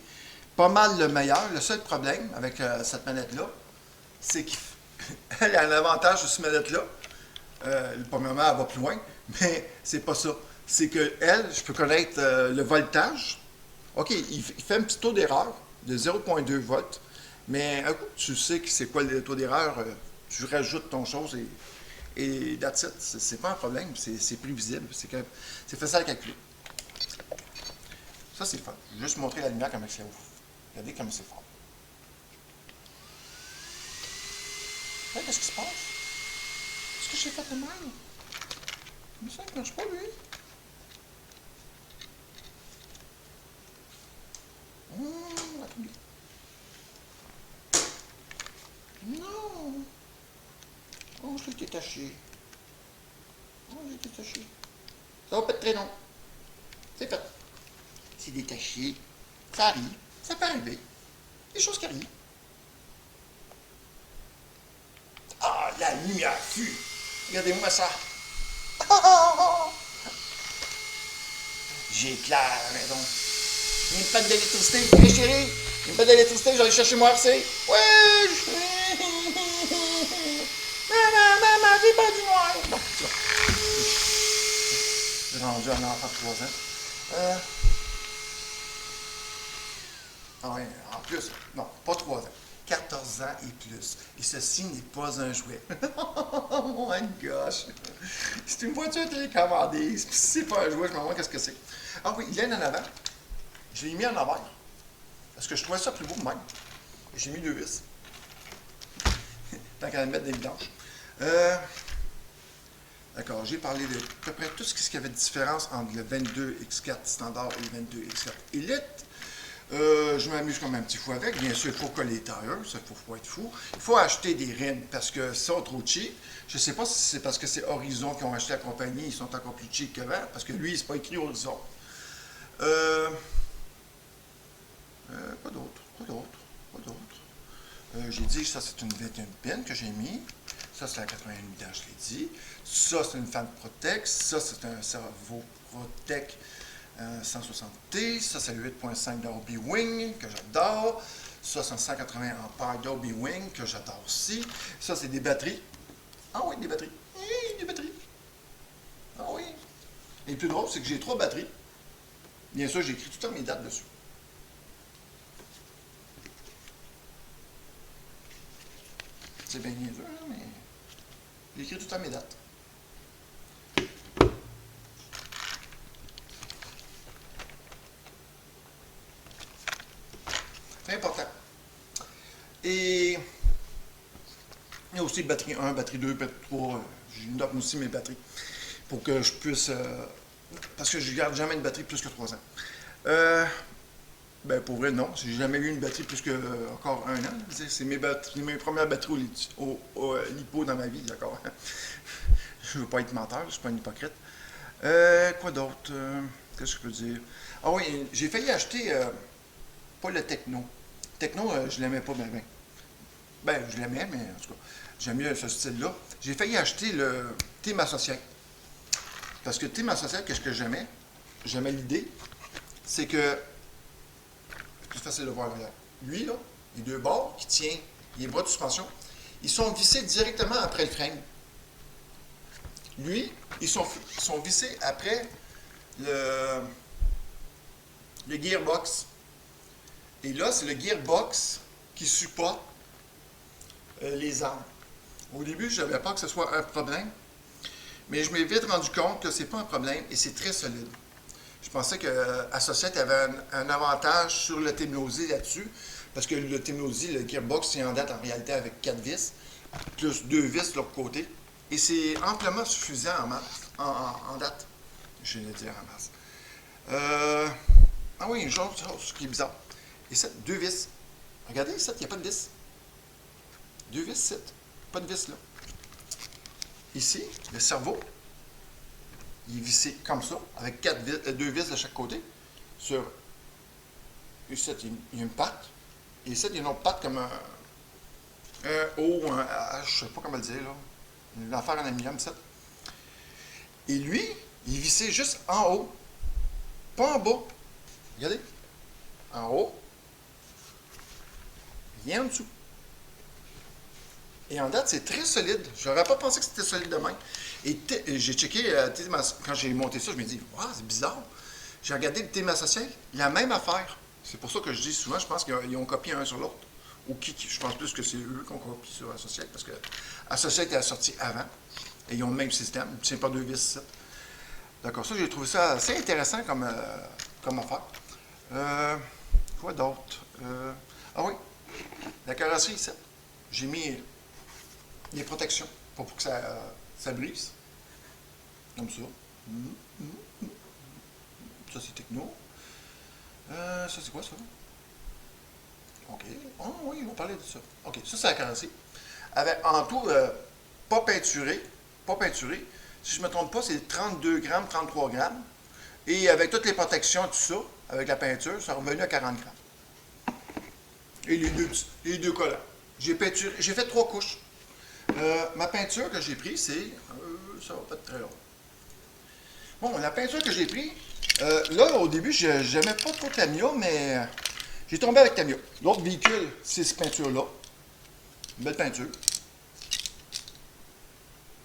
pas mal le meilleur. Le seul problème avec cette manette-là, c'est qu'elle a un avantage de cette manette-là. Premièrement, elle va plus loin, mais c'est pas ça. C'est que je peux connaître le voltage. OK, il fait un petit taux d'erreur de 0,2 volts, mais un coup tu sais que c'est quoi le taux d'erreur, tu rajoutes ton chose et that's it. C'est pas un problème, c'est prévisible, c'est facile à calculer. Ça, c'est fun. Je vais juste montrer la lumière comme c'est ouf. Regardez comme c'est fort. Qu'est-ce qui se passe? Est-ce que j'ai fait de même? Mais ça ne marche pas, lui. Non! Oh, je l'ai détaché. Oh, j'ai détaché. Ça va pas être très long. C'est fait. C'est détaché. Ça arrive. Ça peut arriver. Des choses qui arrivent. Ah, la lumière fut. Regardez-moi ça. J'éclaire à la maison. Une panne d'électricité. Hé chérie, une panne d'électricité, j'allais chercher mon RC. Ouais! Maman, j'ai pas du noir. Bon, ça. J'ai rendu un enfant de 3 ans. Ah ouais, en plus, non, pas 3 ans. 14 ans et plus. Et ceci n'est pas un jouet. Oh my gosh! C'est une voiture télécommandée. Si c'est pas un jouet, je me demande qu'est-ce que c'est. Ah oui, il y a une en avant. Je l'ai mis en envers. Parce que je trouvais ça plus beau même. J'ai mis 2 vis. Tant qu'à mettre des vidanges. D'accord, j'ai parlé de à peu près tout ce qu'il y avait de différence entre le 22X4 standard et le 22X4 Elite. Je m'amuse comme un petit fou avec. Bien sûr, il faut coller les tailleurs, ça, il faut être fou. Il faut acheter des rimes parce que ça, trop cheap. Je ne sais pas si c'est parce que c'est Horizon qui ont acheté la compagnie, ils sont encore plus cheap que Vert, parce que lui, c'est pas écrit Horizon. Quoi d'autre? J'ai dit que ça, c'est une 21 pin que j'ai mis. Ça, c'est la 81 je l'ai dit. Ça, c'est une Fan Protect. Ça, c'est un Servo Protect 160T. Ça, c'est le 8.5 Dolby Wing que j'adore. Ça, c'est un 180 ampères Dolby Wing que j'adore aussi. Ça, c'est des batteries. Ah oui, des batteries. Des batteries. Ah oui. Et le plus drôle, c'est que j'ai 3 batteries. Bien sûr, j'ai écrit tout le temps mes dates dessus. C'est bien niaiseux, hein, mais j'ai écrit tout le temps mes dates. Et il y a aussi batterie 1, batterie 2, batterie 3. Je note aussi mes batteries pour que je puisse... parce que je ne garde jamais une batterie plus que 3 ans. Ben pour vrai, non. J'ai jamais eu une batterie plus que encore 1 an. C'est mes premières batteries au lipo dans ma vie, d'accord? Je ne veux pas être menteur, je ne suis pas un hypocrite. Quoi d'autre? Qu'est-ce que je peux dire? Ah oui, j'ai failli acheter, pas le Techno. Techno, je l'aimais pas bien. Ben, je l'aimais, mais en tout cas, j'aime mieux ce style-là. J'ai failli acheter le Team Associate. Parce que Team Associate, qu'est-ce que j'aimais? J'aimais l'idée, c'est que, c'est plus facile de voir là. Lui, là, les deux bords qui tient les bras de suspension, ils sont vissés directement après le frame. Lui, ils sont vissés après le gearbox. Et là, c'est le gearbox qui supporte les armes. Au début, je n'avais pas que ce soit un problème, mais je m'ai vite rendu compte que c'est pas un problème et c'est très solide. Je pensais que Associate avait un avantage sur le Timlosi là-dessus, parce que le Timlosi, le gearbox, c'est en date en réalité avec 4 vis, plus 2 vis de l'autre côté. Et c'est amplement suffisant en date. Je vais le dire en masse. Ah oui, une chose qui est bizarre. Ici, 2 vis. Regardez, ici, il n'y a pas de vis. 2 vis, ici. Pas de vis là. Ici, le cerveau, il est vissé comme ça, avec 2 vis de chaque côté. Sur. Ici, il y a une patte. Et ici, il y a une autre patte comme un O, un H, je ne sais pas comment le dire là. Une affaire en aluminium, ça. Et lui, il est vissé juste en haut. Pas en bas. Regardez. En haut. Rien en dessous. Et en date, c'est très solide. Je n'aurais pas pensé que c'était solide de même. Et j'ai checké, quand j'ai monté ça, je me dis, waouh, c'est bizarre. J'ai regardé le Team Associate, la même affaire. C'est pour ça que je dis souvent, je pense qu'ils ont copié un sur l'autre. Ou je pense plus que c'est eux qui ont copié sur Associate, parce que Associate est sorti avant. Et ils ont le même système. Tu ne tiens pas 2 vis. D'accord, ça, j'ai trouvé ça assez intéressant comme affaire. Quoi d'autre? Ah oui, la carrosserie ici. J'ai mis les protections pour que ça brise. Comme ça. Ça, c'est Techno. Ça, c'est quoi, ça? OK. Oh, oui, ils vont parler de ça. OK, ça, c'est la carrosserie. Avec, en tout, pas peinturé. Pas peinturé. Si je ne me trompe pas, c'est 32 grammes, 33 grammes. Et avec toutes les protections, tout ça, avec la peinture, ça est revenu à 40 grammes. Et les deux collants. J'ai fait 3 couches. Ma peinture que j'ai prise, c'est... ça va pas être très long. Bon, la peinture que j'ai prise, là, au début, je n'aimais pas trop Tamiya, mais j'ai tombé avec Tamiya. L'autre véhicule, c'est cette peinture-là. Une belle peinture.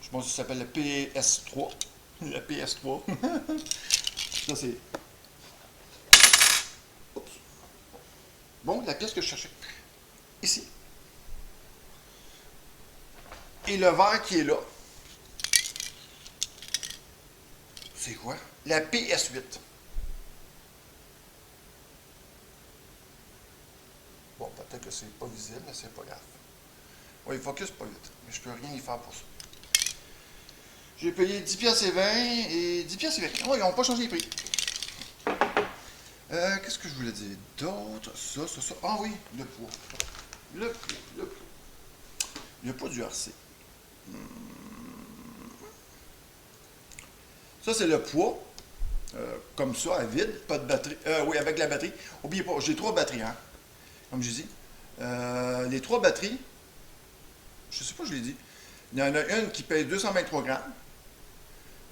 Je pense que ça s'appelle le PS3. Le PS3. Ça, c'est... Oups. Bon, la pièce que je cherchais. Ici. Et le verre qui est là. C'est quoi? La PS8. Bon, peut-être que c'est pas visible, mais c'est pas grave. Oui, il focus pas vite. Mais je peux rien y faire pour ça. J'ai payé 10 pièces et 20 et 10 pièces et 20. Oh, ils n'ont pas changé les prix. Qu'est-ce que je voulais dire d'autre? Ça. Ah oui, le poids. Le poids. Le poids du RC. Ça, c'est le poids. Comme ça, à vide. Pas de batterie. Oui, avec la batterie. N'oubliez pas, j'ai 3 batteries, hein. Comme je dis. Les 3 batteries, je ne sais pas, je l'ai dit. Il y en a une qui pèse 223 grammes.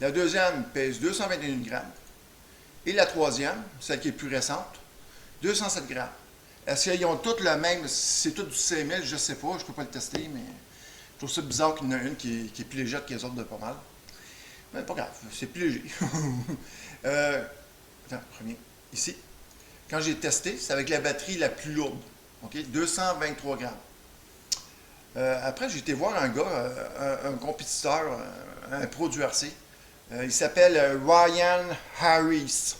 La deuxième pèse 221 grammes. Et la troisième, celle qui est plus récente, 207 grammes. Est-ce qu'ils ont toutes le même, c'est tout du 5000, je ne sais pas, je ne peux pas le tester, mais je trouve ça bizarre qu'il y en a une qui est plus légère que les autres de pas mal. Mais pas grave, c'est plus léger. Attends, premier, ici. Quand j'ai testé, c'est avec la batterie la plus lourde, OK? 223 grammes. Après, j'ai été voir un gars, un compétiteur, un pro du RC. Il s'appelle Ryan Harris.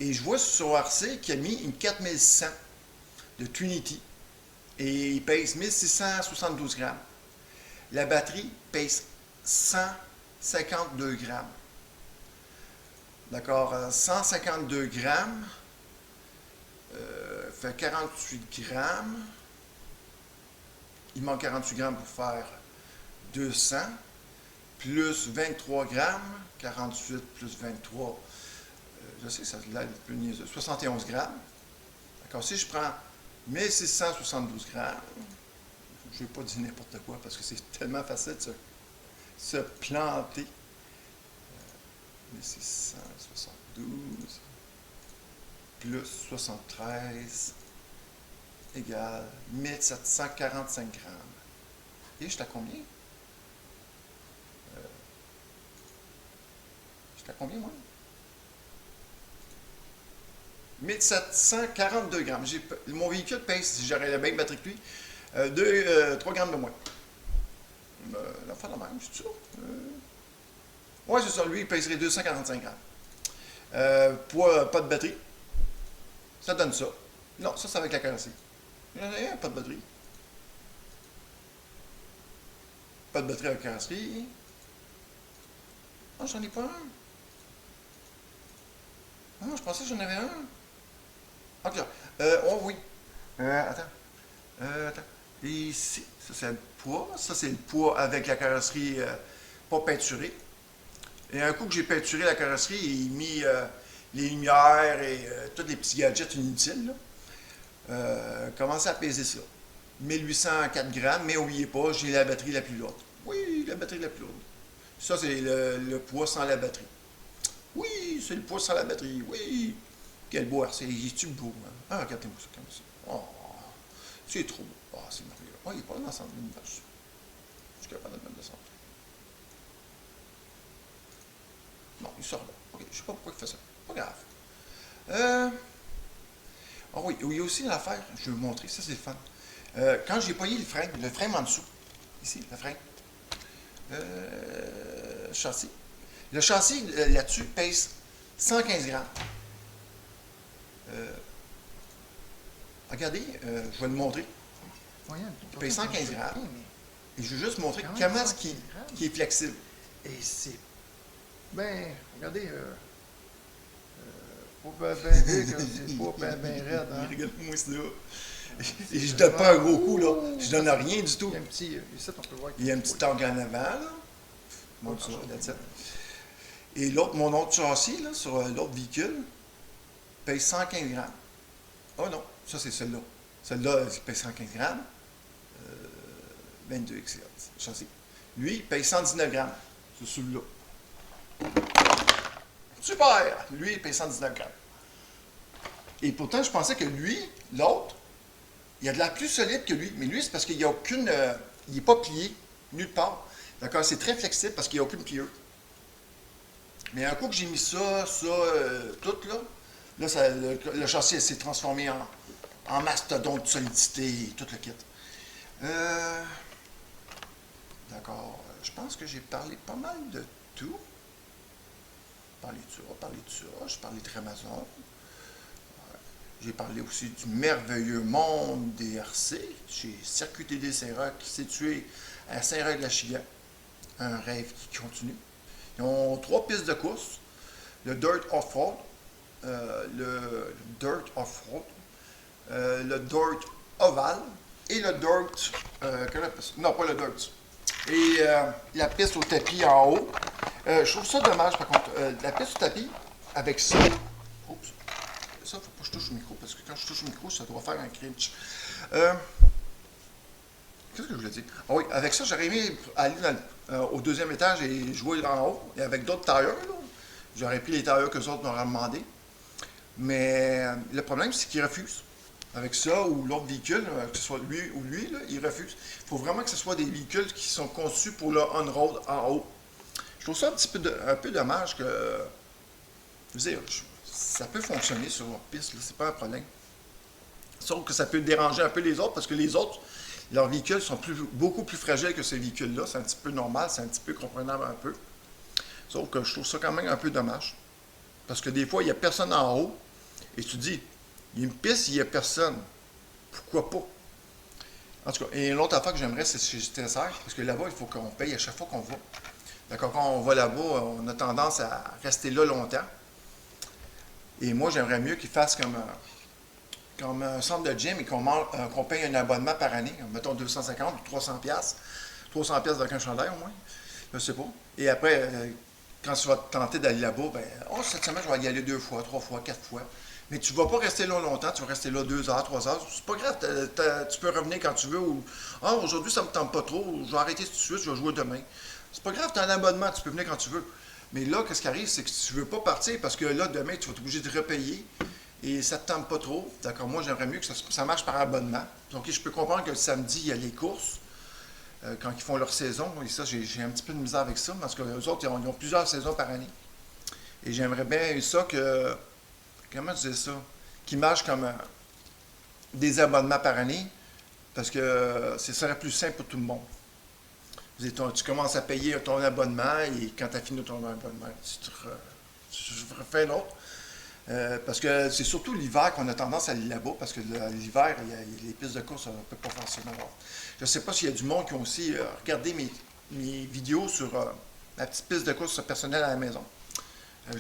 Et je vois sur RC qu'il a mis une 4100 de Trinity. et il pèse 1672 grammes. La batterie pèse 152 grammes. D'accord, 152 grammes fait 48 grammes. Il manque 48 grammes pour faire 200, plus 23 grammes, 48 plus 23, je sais que ça a l'air un peu niaiseux, 71 grammes. D'accord, si je prends 1672 grammes, je ne vais pas dire n'importe quoi parce que c'est tellement facile de se planter. 1672 plus 73 égale 1745 grammes. Et j'étais à combien? J'étais à combien, moi? 1742 grammes. Mon véhicule pèse, si j'aurais la même batterie que lui, 3 grammes de moins. L'enfant de la même, c'est ça? Oui, c'est ça. Lui, il pèserait 245 grammes. Poids, pas de batterie. Ça donne ça. Non, ça, c'est avec la carrosserie. Il y en a un, pas de batterie. Pas de batterie avec la carrosserie. Ah, j'en ai pas un. Ah, je pensais que j'en avais un. Ok. Oh oui. Attends. Attends. Et ici, ça c'est le poids. Ça c'est le poids avec la carrosserie pas peinturée. Et un coup que j'ai peinturé la carrosserie et mis les lumières et tous les petits gadgets inutiles, commencé à peser ça. 1804 grammes, mais n'oubliez pas, j'ai la batterie la plus lourde. Oui, la batterie la plus lourde. Ça, c'est le poids sans la batterie. Oui, c'est le poids sans la batterie. Oui. Quel beau RC. Il est-tu beau, hein? Ah, regardez-moi ça comme ça. Oh, c'est trop beau. Ah, c'est merveilleux. Oh, il n'est pas dans le centre d'une vache. Je suis capable de le mettre de centre. Non, il sort là. Ok, je ne sais pas pourquoi il fait ça. Pas grave. Ah oui, il y a aussi une affaire, je vais vous montrer, ça c'est le fun. Quand j'ai pogné le frein en dessous, ici, le frein, châssis. Le châssis là-dessus pèse 115 grammes. Regardez, je vais le montrer. Il pèse 115 grammes. Et je vais juste montrer comment est-ce qu'il est flexible. Et c'est. Ben, regardez, pas ben big, c'est pas ben raide. Hein? Regarde-moi ça. Et je donne pas un gros coup, là. Je donne rien du tout. Il y a un petit. Ici, on peut voir Il y a un petit angle en avant, là. Montre ça, that's it. Et l'autre, mon autre châssis, là, sur l'autre véhicule, pèse 115 grammes. Oh non, ça c'est celle-là. Celle-là, il pèse 115 grammes. 22 XL, châssis. Lui, il pèse 119 grammes. C'est celui-là. Super! Lui, il pèse 119 grammes. Et pourtant, je pensais que lui, l'autre, il a de l'air plus solide que lui. Mais lui, c'est parce qu'il n'y a aucune. Il n'est pas plié, nulle part. D'accord? C'est très flexible parce qu'il n'y a aucune pliure. Mais un coup que j'ai mis ça, tout là ça, le châssis s'est transformé en mastodonte de solidité et tout le kit. D'accord. Je pense que j'ai parlé pas mal de tout. Parlé de ça. J'ai parlé de Amazon. J'ai parlé aussi du merveilleux monde des RC chez Circuit TD Saint-Roch, situé à Saint-Roch-de-la-Chigan. Un rêve qui continue. Ils ont 3 pistes de course. Le Dirt Off-Road, le Dirt Off-Road, le Dirt Oval et le Dirt... non, pas le Dirt. Et la piste au tapis en haut. Je trouve ça dommage, par contre. La piste au tapis, avec ça... Oups. Ça, il ne faut pas que je touche au micro, parce que quand je touche au micro, ça doit faire un crunch. Qu'est-ce que je voulais dire? Ah oui, avec ça, j'aurais aimé aller au 2e étage et jouer en haut, et avec d'autres tailleurs. J'aurais pris les tailleurs que les autres m'auraient demandé. Mais le problème, c'est qu'ils refusent. Avec ça ou l'autre véhicule, que ce soit lui ou lui, là, ils refusent. Il faut vraiment que ce soit des véhicules qui sont conçus pour le on-road en haut. Je trouve ça un peu dommage que... Je veux dire, ça peut fonctionner sur leur piste, c'est pas un problème. Sauf que ça peut déranger un peu les autres, parce que les autres, leurs véhicules sont beaucoup plus fragiles que ces véhicules-là. C'est un petit peu normal, c'est un petit peu comprenable un peu. Sauf que je trouve ça quand même un peu dommage. Parce que des fois, il n'y a personne en haut, et tu te dis, il y a une piste, il n'y a personne. Pourquoi pas? En tout cas, et une autre affaire que j'aimerais, c'est chez GTSR, parce que là-bas, il faut qu'on paye à chaque fois qu'on va. D'accord, quand on va là-bas, on a tendance à rester là longtemps. Et moi, j'aimerais mieux qu'ils fassent comme un centre de gym et qu'on paye un abonnement par année, mettons 250 ou 300 pièces, 300 pièces avec un chandail au moins, je sais pas. Et après, quand tu vas te tenter d'aller là-bas, ben, oh, cette semaine, je vais y aller 2 fois, 3 fois, 4 fois. Mais tu ne vas pas rester là longtemps, tu vas rester là 2 heures, 3 heures. C'est pas grave, tu peux revenir quand tu veux. Ou, ah, aujourd'hui, ça me tente pas trop, je vais arrêter tout de suite, je vais jouer demain. C'est pas grave, tu as un abonnement, tu peux venir quand tu veux. Mais là, qu'est-ce qui arrive, c'est que tu veux pas partir parce que là, demain, tu vas être obligé de repayer et ça ne te tente pas trop. D'accord, moi, j'aimerais mieux que ça marche par abonnement. Donc, je peux comprendre que le samedi, il y a les courses. Quand ils font leur saison, et ça, j'ai un petit peu de misère avec ça, parce que les autres, ils ont plusieurs saisons par année. Et j'aimerais bien ça que, comment je dis ça, qu'ils marchent comme des abonnements par année, parce que ce serait plus simple pour tout le monde. Tu commences à payer ton abonnement, et quand tu as fini ton abonnement, tu refais l'autre. Parce que c'est surtout l'hiver qu'on a tendance à aller là-bas, parce que l'hiver, les pistes de course, on ne peut pas forcément voir. Je ne sais pas s'il y a du monde qui ont aussi regardé mes vidéos sur la petite piste de course personnelle à la maison.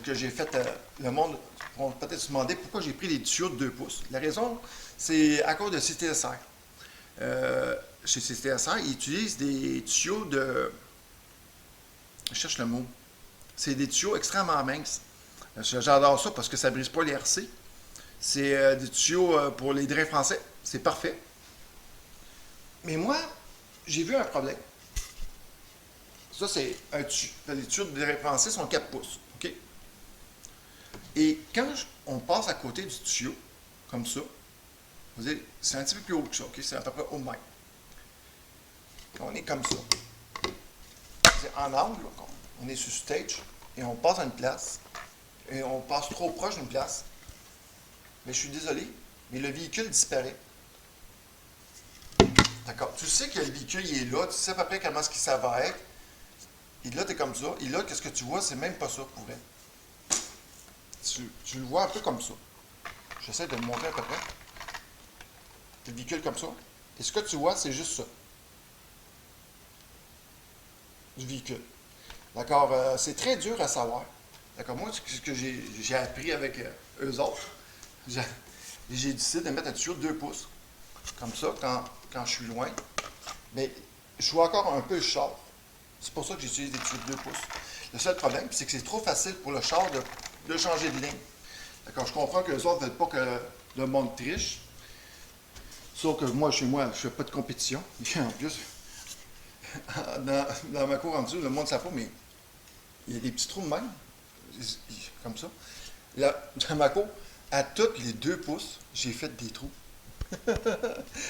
Que j'ai fait, le monde va peut-être se demander pourquoi j'ai pris des tuyaux de 2 pouces. La raison, c'est à cause de CTSR. Chez CTSR, ils utilisent des tuyaux de... Je cherche le mot. C'est des tuyaux extrêmement minces. J'adore ça parce que ça ne brise pas les RC. C'est des tuyaux pour les drains français. C'est parfait. Mais moi, j'ai vu un problème. Ça, c'est un tuyau. Les tuyaux de drains français sont 4 pouces. OK? Et quand on passe à côté du tuyau, comme ça, vous voyez, c'est un petit peu plus haut que ça. OK? C'est à peu près au même. On est comme ça. C'est en angle. Là, on est sur stage et on passe à une place. Et on passe trop proche d'une place. Mais je suis désolé, mais le véhicule disparaît. D'accord. Tu sais que le véhicule il est là, tu sais à peu près comment ce que ça va être. Et là, tu es comme ça. Et là, qu'est-ce que tu vois? C'est même pas ça pour vrai. Tu le vois un peu comme ça. J'essaie de le montrer à peu près. Le véhicule comme ça. Et ce que tu vois, c'est juste ça. Du véhicule. D'accord? C'est très dur à savoir. D'accord? Moi, ce que j'ai appris avec eux autres, j'ai décidé de mettre un tuyau de 2 pouces. Comme ça, quand je suis loin. Mais je suis encore un peu le char. C'est pour ça que j'utilise des tuyaux de 2 pouces. Le seul problème, c'est que c'est trop facile pour le char de changer de ligne. D'accord? Je comprends que les autres ne veulent pas que le monde triche. Sauf que moi, chez moi, je ne fais pas de compétition. Et en plus, dans ma cour en dessous, le monde ne sait pas, mais il y a des petits trous de même. Comme ça. Là, dans ma cour, à tous les 2 pouces, j'ai fait des trous.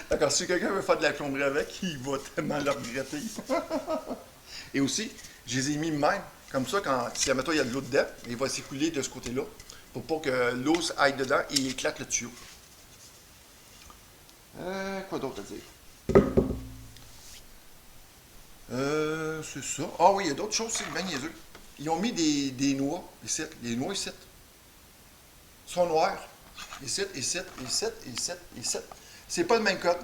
D'accord, si quelqu'un veut faire de la plomberie avec, il va tellement le regretter. Et aussi, je les ai mis même, comme ça, si admettons, il y a de l'eau dedans, il va s'écouler de ce côté-là, pour pas que l'eau aille dedans et il éclate le tuyau. Quoi d'autre à dire? C'est ça. Ah oui, il y a d'autres choses, c'est bien niaiseux. Ils ont mis des noix, ici, les noix ici. Ils sont noirs. Ici, ici, ici, ici, ici. C'est pas le même code.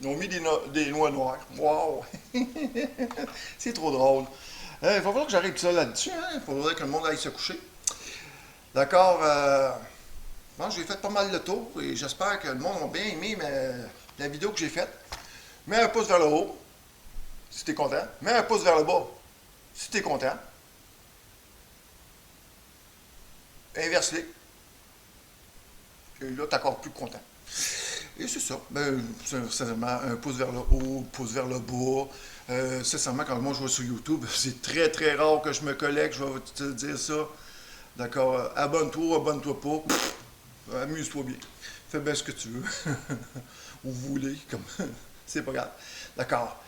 Ils ont mis des noix noires. Wow! C'est trop drôle. Il va falloir que j'arrête ça là-dessus. Hein? Il faudrait que le monde aille se coucher. D'accord. Bon, j'ai fait pas mal de tours et j'espère que le monde a bien aimé la vidéo que j'ai faite. Mets un pouce vers le haut si tu es content. Mets un pouce vers le bas si tu es content. Inverse-les. Et là, tu es encore plus content. Et c'est ça. Ben, sincèrement, un pouce vers le haut, pouce vers le bas. Sincèrement, quand moi je vais sur YouTube, c'est très très rare que je me connecte, je vais te dire ça. D'accord? Abonne-toi, abonne-toi pas. Amuse-toi bien. Fais bien ce que tu veux. Ou vous voulez, comme. C'est pas grave. D'accord.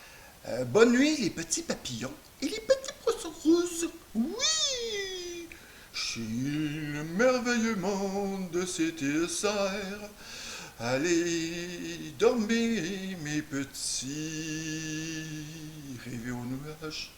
Bonne nuit, les petits papillons et les petits poissons rouges. Oui! Chez le merveilleux monde de CTSR. Allez, dormez, mes petits, rêvez aux nuages.